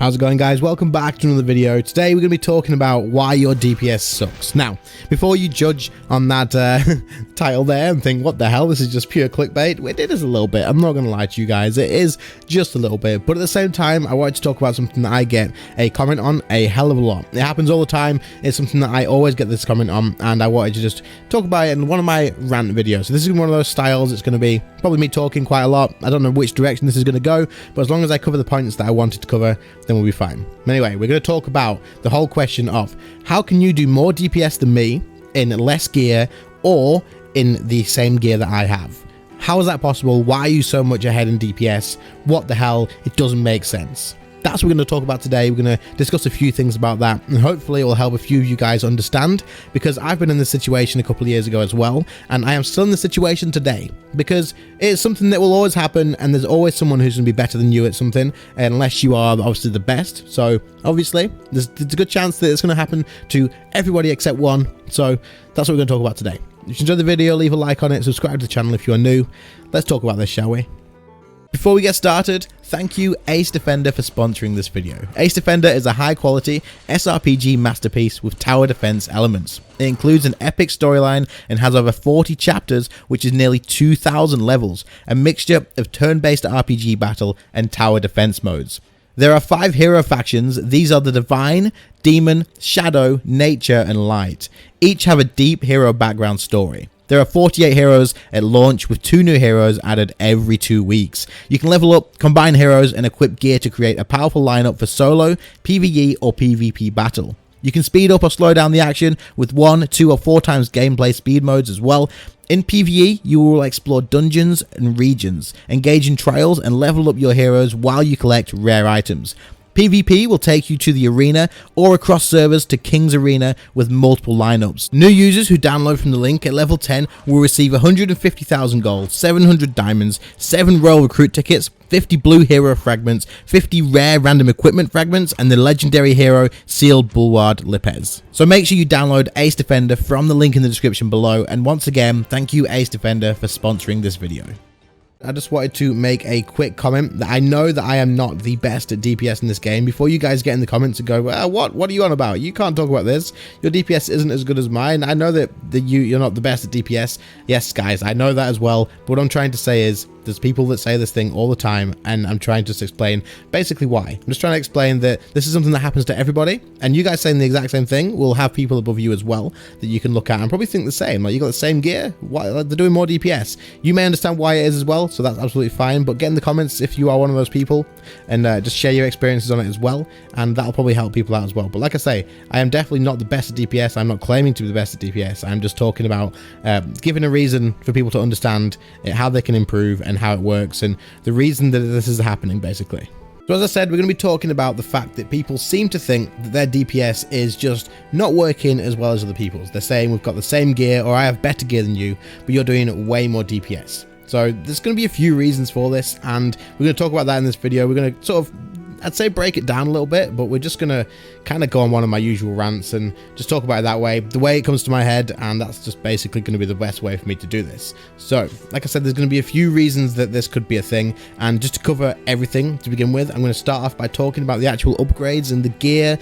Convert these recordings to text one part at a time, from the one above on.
How's it going, guys? Welcome back to another video. Today we're going to be talking about why your DPS sucks. Now, before you judge on that title there and think, what the hell, this is just pure clickbait, it is a little bit. I'm not going to lie to you guys, it is just a little bit. But at the same time, I wanted to talk about something that I get a comment on a hell of a lot. It happens all the time. It's something that I always get this comment on, and I wanted to just talk about it in one of my rant videos. So this is one of those styles. It's going to be probably me talking quite a lot. I don't know which direction this is going to go, but as long as I cover the points that I wanted to cover, then we'll be fine. Anyway, we're going to talk about the whole question of how can you do more DPS than me in less gear or in the same gear that I have? How is that possible? Why are you so much ahead in DPS? What the hell? It doesn't make sense. That's what we're going to talk about today. We're going to discuss a few things about that, and hopefully it will help a few of you guys understand, because I've been in this situation a couple of years ago as well, and I am still in the situation today, because it's something that will always happen, and there's always someone who's going to be better than you at something, unless you are obviously the best. So obviously there's a good chance that it's going to happen to everybody except one. So that's what we're going to talk about today. If you enjoyed the video, leave a like on it, subscribe to the channel if you are new. Let's talk about this, shall we? Before we get started, thank you Ace Defender for sponsoring this video. Ace Defender is a high quality SRPG masterpiece with tower defense elements. It includes an epic storyline and has over 40 chapters, which is nearly 2,000 levels, a mixture of turn-based RPG battle and tower defense modes. There are 5 hero factions. These are the Divine, Demon, Shadow, Nature, and Light. Each have a deep hero background story. There are 48 heroes at launch, with 2 new heroes added every 2 weeks. You can level up, combine heroes, and equip gear to create a powerful lineup for solo, PvE, or PvP battle. You can speed up or slow down the action with 1, 2, or 4 times gameplay speed modes as well. In PvE, you will explore dungeons and regions, engage in trials, and level up your heroes while you collect rare items. PvP will take you to the arena or across servers to King's Arena with multiple lineups. New users who download from the link at level 10 will receive 150,000 gold, 700 diamonds, 7 royal recruit tickets, 50 blue hero fragments, 50 rare random equipment fragments, and the legendary hero sealed Bulward Lipez. So make sure you download Ace Defender from the link in the description below, and once again, thank you Ace Defender for sponsoring this video. I just wanted to make a quick comment that I know that I am not the best at DPS in this game. Before you guys get in the comments and go, well, what are you on about? You can't talk about this. Your DPS isn't as good as mine. I know that you're not the best at DPS. Yes, guys, I know that as well. But what I'm trying to say is there's people that say this thing all the time, and I'm trying to just explain basically why. I'm just trying to explain that this is something that happens to everybody, and you guys saying the exact same thing will have people above you as well that you can look at and probably think the same. Like, you got the same gear, why, like, they're doing more DPS. You may understand why it is as well, so that's absolutely fine. But get in the comments if you are one of those people, and just share your experiences on it as well, and that'll probably help people out as well. But like I say, I am definitely not the best at DPS. I'm not claiming to be the best at DPS. I'm just talking about giving a reason for people to understand how they can improve and how it works, and the reason that this is happening, basically. So as I said, we're going to be talking about the fact that people seem to think that their DPS is just not working as well as other people's. They're saying we've got the same gear, or I have better gear than you, but you're doing way more DPS. So there's going to be a few reasons for this, and we're going to talk about that in this video. We're going to sort of, I'd say, break it down a little bit, but we're just going to kind of go on one of my usual rants and just talk about it that way, the way it comes to my head, and that's just basically going to be the best way for me to do this. So, like I said, there's going to be a few reasons that this could be a thing, and just to cover everything to begin with, I'm going to start off by talking about the actual upgrades and the gear,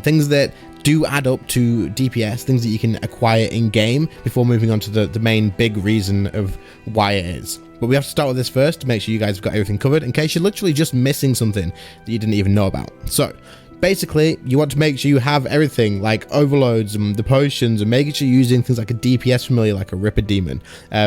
things that do add up to DPS, things that you can acquire in-game, before moving on to the main big reason of why it is. But we have to start with this first to make sure you guys have got everything covered, in case you're literally just missing something that you didn't even know about. So basically, you want to make sure you have everything, like overloads and the potions, and making sure you're using things like a DPS familiar, like a Ripper Demon.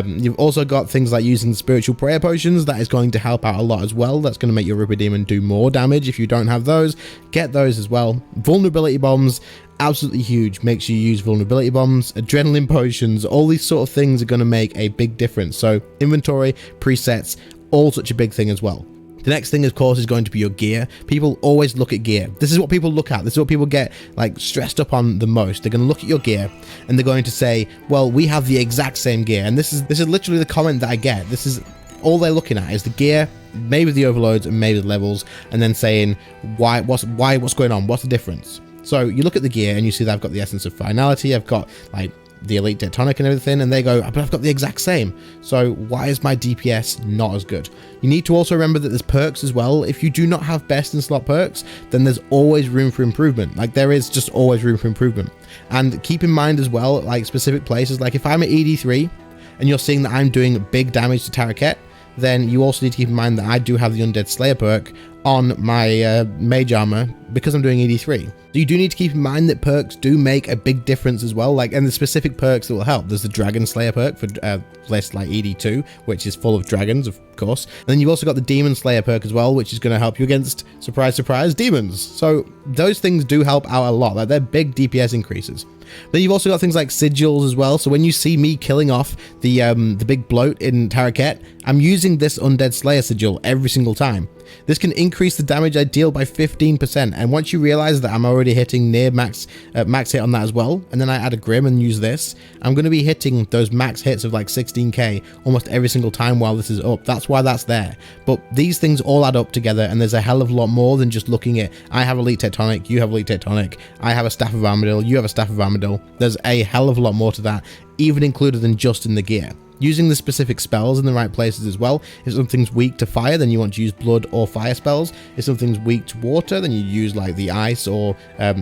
You've also got things like using spiritual prayer potions. That is going to help out a lot as well. That's going to make your Ripper Demon do more damage. If you don't have those, get those as well. Vulnerability bombs, absolutely huge. Make sure you use vulnerability bombs, adrenaline potions. All these sort of things are going to make a big difference. So inventory, presets, all such a big thing as well. The next thing, of course, is going to be your gear. People always look at gear. This is what people look at. This is what people get like stressed up on the most. They're going to look at your gear and they're going to say, well, we have the exact same gear. And this is literally the comment that I get. This is all they're looking at, is the gear, maybe the overloads and maybe the levels, and then saying, what's going on? What's the difference? So you look at the gear and you see that I've got the Essence of Finality. I've got like the elite tectonic and everything, and they go, but I've got the exact same, so why is my DPS not as good? You need to also remember that there's perks as well. If you do not have best in slot perks, then there's always room for improvement. Like, there is just always room for improvement. And keep in mind as well, like specific places, like if I'm at ED3 and you're seeing that I'm doing big damage to Taraket, then you also need to keep in mind that I do have the Undead Slayer perk on my mage armor because I'm doing ED3. So you do need to keep in mind that perks do make a big difference as well, like, and the specific perks that will help. There's the Dragon Slayer perk for places like ED2, which is full of dragons, of course. And then you've also got the Demon Slayer perk as well, which is going to help you against, surprise, surprise, demons. So those things do help out a lot. Like, they're big DPS increases. Then you've also got things like sigils as well. So when you see me killing off the big bloat in Taraket, I'm using this Undead Slayer sigil every single time. This can increase the damage I deal by 15%, and once you realize that I'm already hitting near max hit on that as well, and then I add a Grim and use this, I'm going to be hitting those max hits of like 16k almost every single time while this is up. That's why that's there. But these things all add up together, and there's a hell of a lot more than just looking at, I have elite tectonic, you have elite tectonic, I have a staff of Armadil, you have a staff of Armadil. There's a hell of a lot more to that, even included than just in the gear. Using the specific spells in the right places as well. If something's weak to fire, then you want to use blood or fire spells. If something's weak to water, then you use like the ice or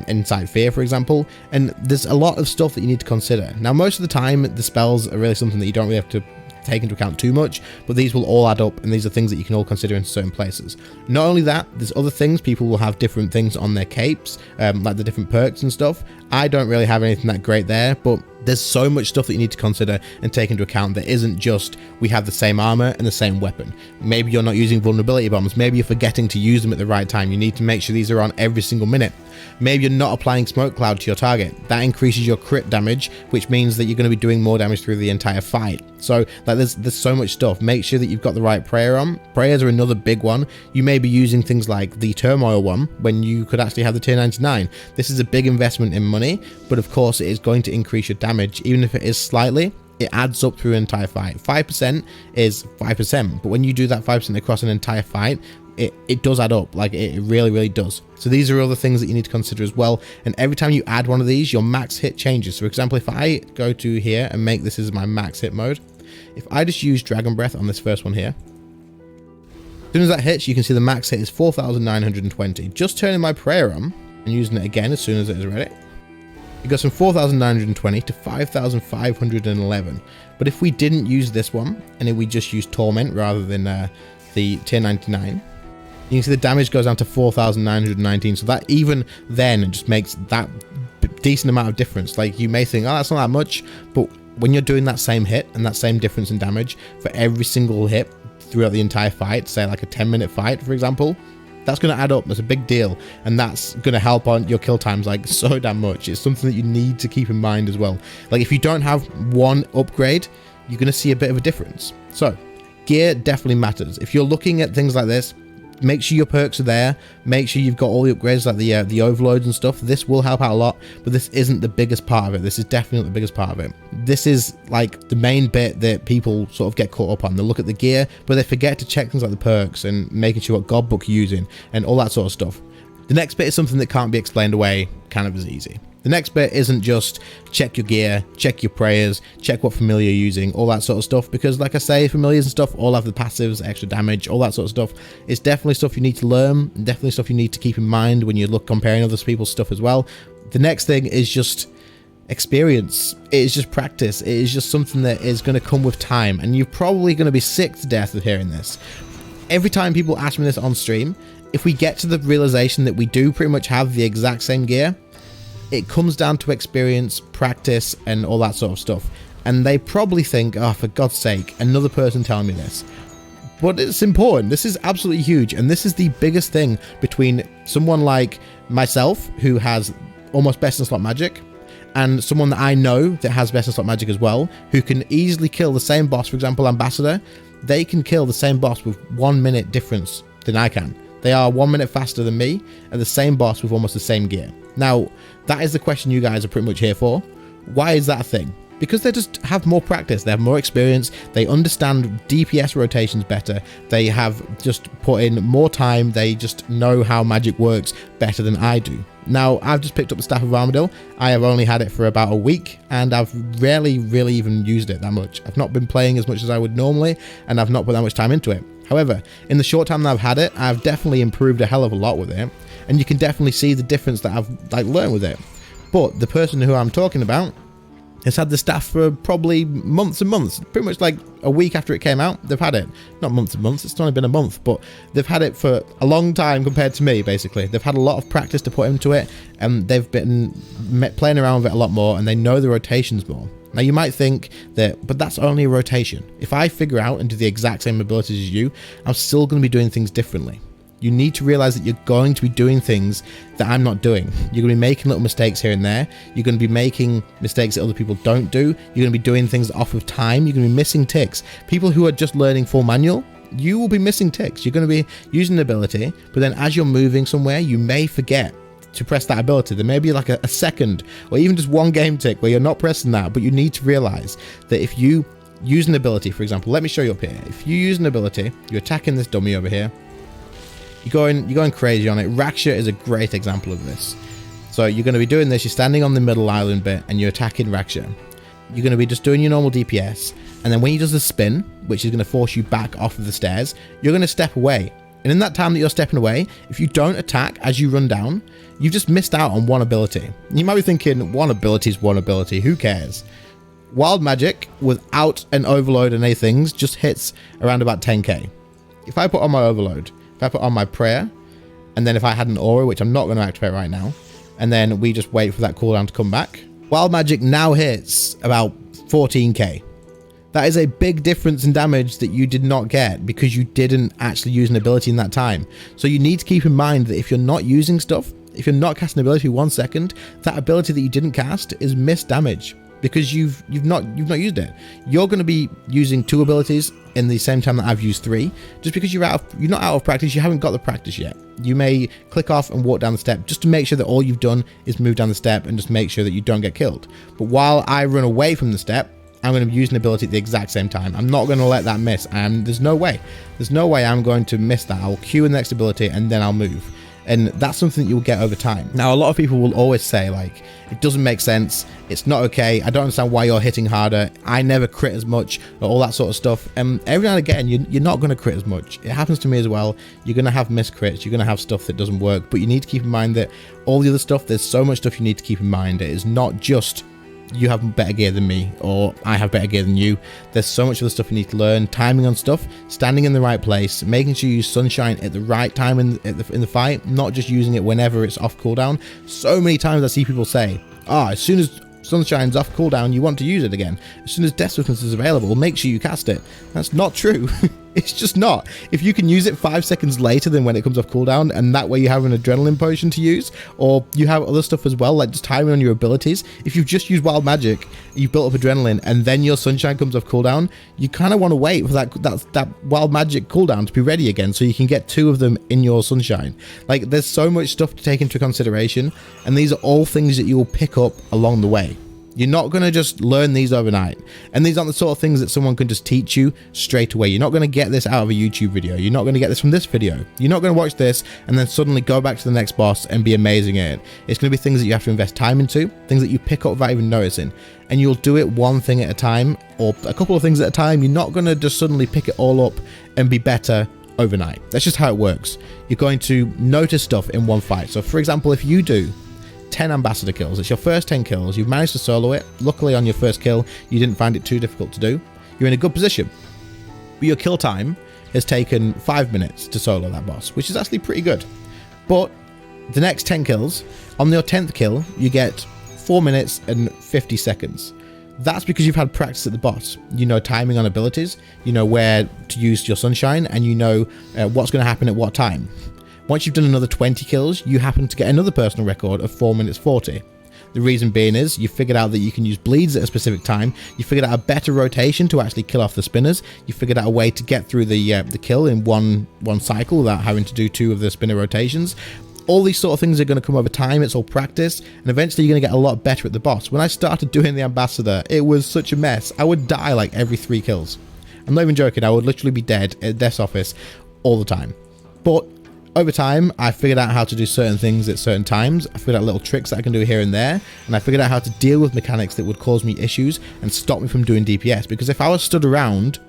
Insight Fear, for example. And there's a lot of stuff that you need to consider. Now, most of the time, the spells are really something that you don't really have to take into account too much, but these will all add up, and these are things that you can all consider in certain places. Not only that, there's other things. People will have different things on their capes, like the different perks and stuff. I don't really have anything that great there, but there's so much stuff that you need to consider and take into account that isn't just we have the same armor and the same weapon. Maybe you're not using vulnerability bombs. Maybe you're forgetting to use them at the right time. You need to make sure these are on every single minute. Maybe you're not applying smoke cloud to your target. That increases your crit damage, which means that you're going to be doing more damage through the entire fight. So like there's so much stuff. Make sure that you've got the right prayer on. Prayers are another big one. You may be using things like the turmoil one when you could actually have the tier 99. This is a big investment in money, but of course it is going to increase your damage, even if it is slightly. It adds up through an entire fight. 5% is 5%, but when you do that 5% across an entire fight, it does add up. Like, it really, really does. So these are other things that you need to consider as well. And every time you add one of these, your max hit changes. So for example, if I go to here and make this as my max hit mode, if I just use Dragon Breath on this first one here, as soon as that hits, you can see the max hit is 4,920. Just turning my prayer on and using it again as soon as it is ready, it goes from 4,920 to 5,511. But if we didn't use this one, and if we just use Torment rather than the tier 99, you can see the damage goes down to 4,919. So that even then just makes that decent amount of difference. Like, you may think, oh, that's not that much, but when you're doing that same hit and that same difference in damage for every single hit throughout the entire fight, say like a 10-minute fight, for example, that's going to add up. That's a big deal, and that's going to help on your kill times like so damn much. It's something that you need to keep in mind as well. Like, if you don't have one upgrade, you're going to see a bit of a difference. So gear definitely matters. If you're looking at things like this, make sure your perks are there. Make sure you've got all the upgrades, like the overloads and stuff. This will help out a lot, but this isn't the biggest part of it. This is definitely not the biggest part of it. This is like the main bit that people sort of get caught up on. They look at the gear, but they forget to check things like the perks and making sure what god book you're using and all that sort of stuff. The next bit is something that can't be explained away kind of as easy. The next bit isn't just check your gear, check your prayers, check what familiar you're using, all that sort of stuff, because like I say, familiars and stuff all have the passives, extra damage, all that sort of stuff. It's definitely stuff you need to learn, definitely stuff you need to keep in mind when you look comparing other people's stuff as well. The next thing is just experience. It is just practice. It is just something that is going to come with time, and you're probably going to be sick to death of hearing this. Every time people ask me this on stream, if we get to the realization that we do pretty much have the exact same gear, it comes down to experience, practice, and all that sort of stuff. And they probably think, oh, for God's sake, another person telling me this. But it's important. This is absolutely huge. And this is the biggest thing between someone like myself, who has almost best in slot magic, and someone that I know that has best in slot magic as well, who can easily kill the same boss. For example, Ambassador, they can kill the same boss with 1 minute difference than I can. They are 1 minute faster than me, and the same boss with almost the same gear. Now, that is the question you guys are pretty much here for. Why is that a thing? because they just have more practice, they have more experience, they understand DPS rotations better, they have just put in more time, they just know how magic works better than I do. Now, I've just picked up the Staff of Armadillo. I have only had it for about a week, and I've rarely really even used it that much. I've not been playing as much as I would normally, and I've not put that much time into it. However, in the short time that I've had it, I've definitely improved a hell of a lot with it, and you can definitely see the difference that I've learned with it. But the person who I'm talking about has had the staff for probably months and months, pretty much like a week after it came out. They've had it, not months and months, it's only been a month, but they've had it for a long time compared to me. Basically, they've had a lot of practice to put into it, and they've been playing around with it a lot more, and they know the rotations more. Now you might think that, but that's only a rotation. If I figure out and do the exact same abilities as you, I'm still going to be doing things differently. You need to realize that you're going to be doing things that I'm not doing. You're going to be making little mistakes here and there. You're going to be making mistakes that other people don't do. You're going to be doing things off of time. You're going to be missing ticks. People who are just learning full manual, you will be missing ticks. You're going to be using an ability, but then as you're moving somewhere, you may forget to press that ability. There may be like a second or even just one game tick where you're not pressing that, but you need to realize that if you use an ability, for example, let me show you up here. If you use an ability, you're attacking this dummy over here, you're going crazy on it. Raksha is a great example of this. So you're going to be doing this, you're standing on the middle island bit and you're attacking Raksha. You're going to be just doing your normal DPS, and then when he does the spin, which is going to force you back off of the stairs, you're going to step away. And in that time that you're stepping away, if you don't attack as you run down, you've just missed out on one ability. You might be thinking, one ability is one ability, who cares? Wild magic without an overload and any things just hits around about 10k. If I put on my overload, if I put on my prayer, and then if I had an aura, which I'm not going to activate right now, and then we just wait for that cooldown to come back, wild magic now hits about 14k. That is a big difference in damage that you did not get because you didn't actually use an ability in that time. So you need to keep in mind that if you're not using stuff, if you're not casting an ability 1 second, that ability that you didn't cast is missed damage because you've not used it. You're going to be using 2 abilities in the same time that I've used 3, just because you're not out of practice. You haven't got the practice yet. You may click off and walk down the step just to make sure that all you've done is move down the step and just make sure that you don't get killed. But while I run away from the step, I'm going to be using an ability at the exact same time. I'm not going to let that miss, and there's no way I'm going to miss that. I'll queue in the next ability and then I'll move. And that's something that you'll get over time. Now, a lot of people will always say, like, it doesn't make sense, it's not okay, I don't understand why you're hitting harder, I never crit as much, or all that sort of stuff. And every now and again, you're not going to crit as much. It happens to me as well. You're going to have miss crits, you're going to have stuff that doesn't work, but you need to keep in mind that all the other stuff, there's so much stuff you need to keep in mind. It is not just you have better gear than me, or I have better gear than you. There's so much other stuff you need to learn. Timing on stuff, standing in the right place, making sure you use sunshine at the right time in the fight, not just using it whenever it's off cooldown. So many times I see people say, as soon as sunshine's off cooldown, you want to use it again. As soon as death swiftness is available, make sure you cast it. That's not true. It's just not. If you can use it 5 seconds later than when it comes off cooldown, and that way you have an adrenaline potion to use, or you have other stuff as well, like just timing on your abilities. If you've just used wild magic, you've built up adrenaline, and then your sunshine comes off cooldown, you kind of want to wait for that wild magic cooldown to be ready again, so you can get 2 of them in your sunshine. Like, there's so much stuff to take into consideration, and these are all things that you will pick up along the way. You're not going to just learn these overnight. And these aren't the sort of things that someone can just teach you straight away. You're not going to get this out of a YouTube video. You're not going to get this from this video. You're not going to watch this and then suddenly go back to the next boss and be amazing at it. It's going to be things that you have to invest time into, things that you pick up without even noticing. And you'll do it one thing at a time, or a couple of things at a time. You're not going to just suddenly pick it all up and be better overnight. That's just how it works. You're going to notice stuff in one fight. So for example, if you do 10 ambassador kills, it's your first 10 kills, you've managed to solo it, luckily on your first kill you didn't find it too difficult to do, you're in a good position, but your kill time has taken 5 minutes to solo that boss, which is actually pretty good. But the next 10 kills, on your 10th kill you get 4 minutes and 50 seconds. That's because you've had practice at the boss. You know timing on abilities, you know where to use your sunshine, and you know what's going to happen at what time. Once you've done another 20 kills, you happen to get another personal record of 4 minutes 40. The reason being is you figured out that you can use bleeds at a specific time. You figured out a better rotation to actually kill off the spinners. You figured out a way to get through the kill in one cycle without having to do 2 of the spinner rotations. All these sort of things are going to come over time. It's all practice, and eventually you're going to get a lot better at the boss. When I started doing the ambassador, it was such a mess. I would die like every 3 kills. I'm not even joking. I would literally be dead at death's office all the time. But over time, I figured out how to do certain things at certain times. I figured out little tricks that I can do here and there, and I figured out how to deal with mechanics that would cause me issues and stop me from doing DPS. Because if I was stood around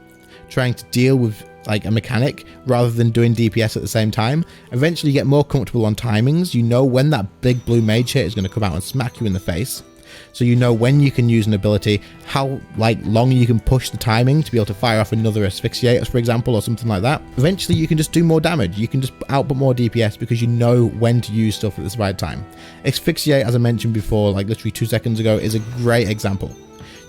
trying to deal with like a mechanic rather than doing DPS at the same time, eventually you get more comfortable on timings. You know when that big blue mage hit is going to come out and smack you in the face. So you know when you can use an ability, how like long you can push the timing to be able to fire off another asphyxiate, for example, or something like that. Eventually you can just do more damage. You can just output more DPS because you know when to use stuff at the right time. Asphyxiate, as I mentioned before, like literally 2 seconds ago, is a great example.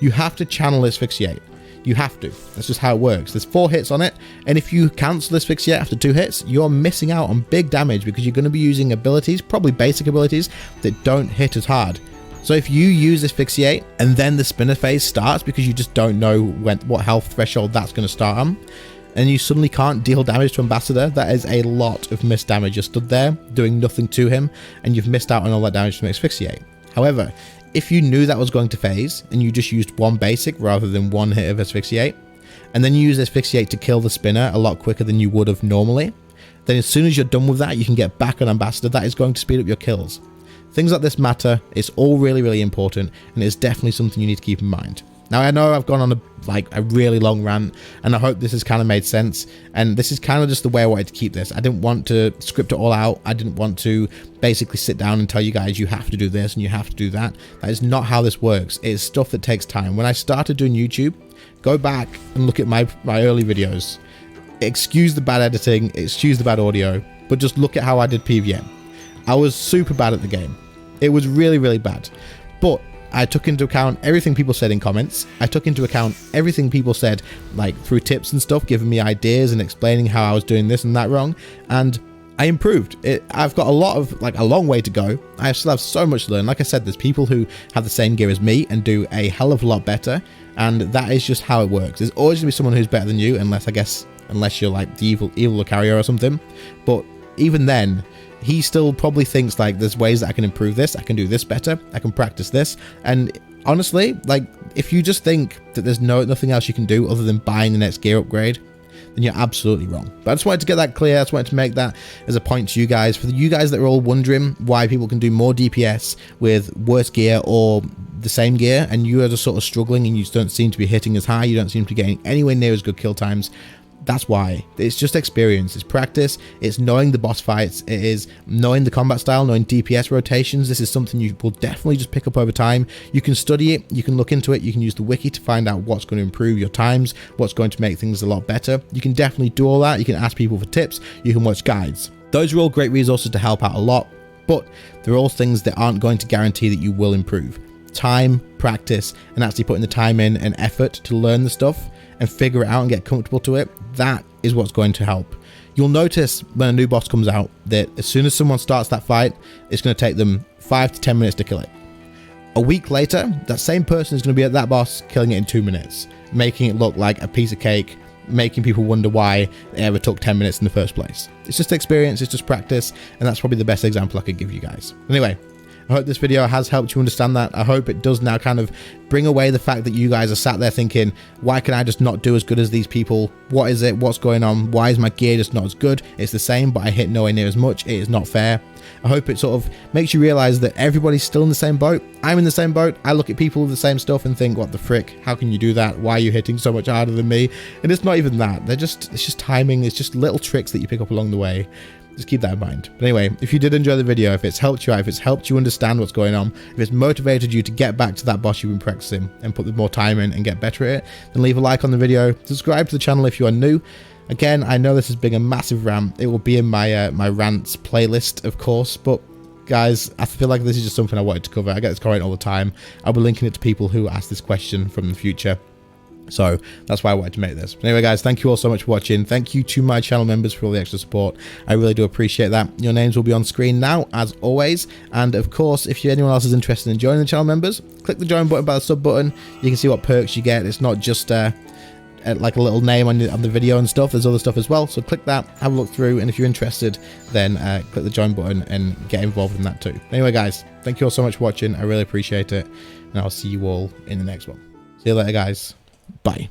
You have to channel asphyxiate. You have to. That's just how it works. There's 4 hits on it, and if you cancel asphyxiate after 2 hits, you're missing out on big damage because you're going to be using abilities, probably basic abilities, that don't hit as hard. So if you use asphyxiate and then the spinner phase starts because you just don't know what health threshold that's going to start on, and you suddenly can't deal damage to Ambassador, that is a lot of missed damage. You're stood there doing nothing to him, and you've missed out on all that damage from asphyxiate. However, if you knew that was going to phase and you just used 1 basic rather than 1 hit of asphyxiate, and then you use asphyxiate to kill the spinner a lot quicker than you would have normally, then as soon as you're done with that, you can get back on Ambassador. That is going to speed up your kills. Things like this matter. It's all really, really important, and it's definitely something you need to keep in mind. Now, I know I've gone on a really long rant, and I hope this has kind of made sense, and this is kind of just the way I wanted to keep this. I didn't want to script it all out. I didn't want to basically sit down and tell you guys you have to do this and you have to do that. That is not how this works. It's stuff that takes time. When I started doing YouTube, go back and look at my early videos. Excuse the bad editing, excuse the bad audio, but just look at how I did PVM. I was super bad at the game. It was really, really bad. But I took into account everything people said in comments. I took into account everything people said, like through tips and stuff, giving me ideas and explaining how I was doing this and that wrong. And I improved. I've got a long way to go. I still have so much to learn. Like I said, there's people who have the same gear as me and do a hell of a lot better. And that is just how it works. There's always going to be someone who's better than you, unless you're like the evil Lucario or something. But even then, he still probably thinks like there's ways that I can improve this, I can do this better, I can practice this. And honestly, like if you just think that there's nothing else you can do other than buying the next gear upgrade, then you're absolutely wrong. But I just wanted to get that clear. I just wanted to make that as a point to you guys. For you guys that are all wondering why people can do more DPS with worse gear or the same gear, and you are just sort of struggling and you don't seem to be hitting as high, you don't seem to be getting anywhere near as good kill times, that's why. It's just experience, it's practice, it's knowing the boss fights, it is knowing the combat style, knowing DPS rotations. This is something you will definitely just pick up over time. You can study it, you can look into it, you can use the wiki to find out what's going to improve your times, what's going to make things a lot better. You can definitely do all that. You can ask people for tips, you can watch guides. Those are all great resources to help out a lot, but they're all things that aren't going to guarantee that you will improve. Time, practice, and actually putting the time in and effort to learn the stuff and figure it out and get comfortable to it, that is what's going to help. You'll notice when a new boss comes out that as soon as someone starts that fight, it's going to take them 5 to 10 minutes to kill it. A week later, that same person is going to be at that boss killing it in 2 minutes, making it look like a piece of cake, making people wonder why it ever took 10 minutes in the first place. It's just experience, it's just practice, and that's probably the best example I could give you guys. Anyway, I hope this video has helped you understand that. I hope it does now kind of bring away the fact that you guys are sat there thinking, why can I just not do as good as these people? What is it? What's going on? Why is my gear just not as good? It's the same, but I hit nowhere near as much. It is not fair. I hope it sort of makes you realize that everybody's still in the same boat. I'm in the same boat. I look at people with the same stuff and think, what the frick? How can you do that? Why are you hitting so much harder than me? And it's not even that. It's just timing. It's just little tricks that you pick up along the way. Just keep that in mind. But anyway, if you did enjoy the video, if it's helped you out, if it's helped you understand what's going on, if it's motivated you to get back to that boss you've been practicing and put the more time in and get better at it, then leave a like on the video, subscribe to the channel if you are new. Again, I know this has been a massive rant. It will be in my my rants playlist, of course, but guys, I feel like this is just something I wanted to cover. I get this comment all the time. I'll be linking it to people who ask this question from the future. So that's why I wanted to make this. But anyway, guys, thank you all so much for watching. Thank you to my channel members for all the extra support. I really do appreciate that. Your names will be on screen now, as always. And of course, if anyone else is interested in joining the channel members, click the join button by the sub button. You can see what perks you get. It's not just like a little name on the video and stuff. There's other stuff as well, so click that, have a look through, and if you're interested, then click the join button and get involved in that too. Anyway, guys, thank you all so much for watching. I really appreciate it, and I'll see you all in the next one. See you later, guys. Bye.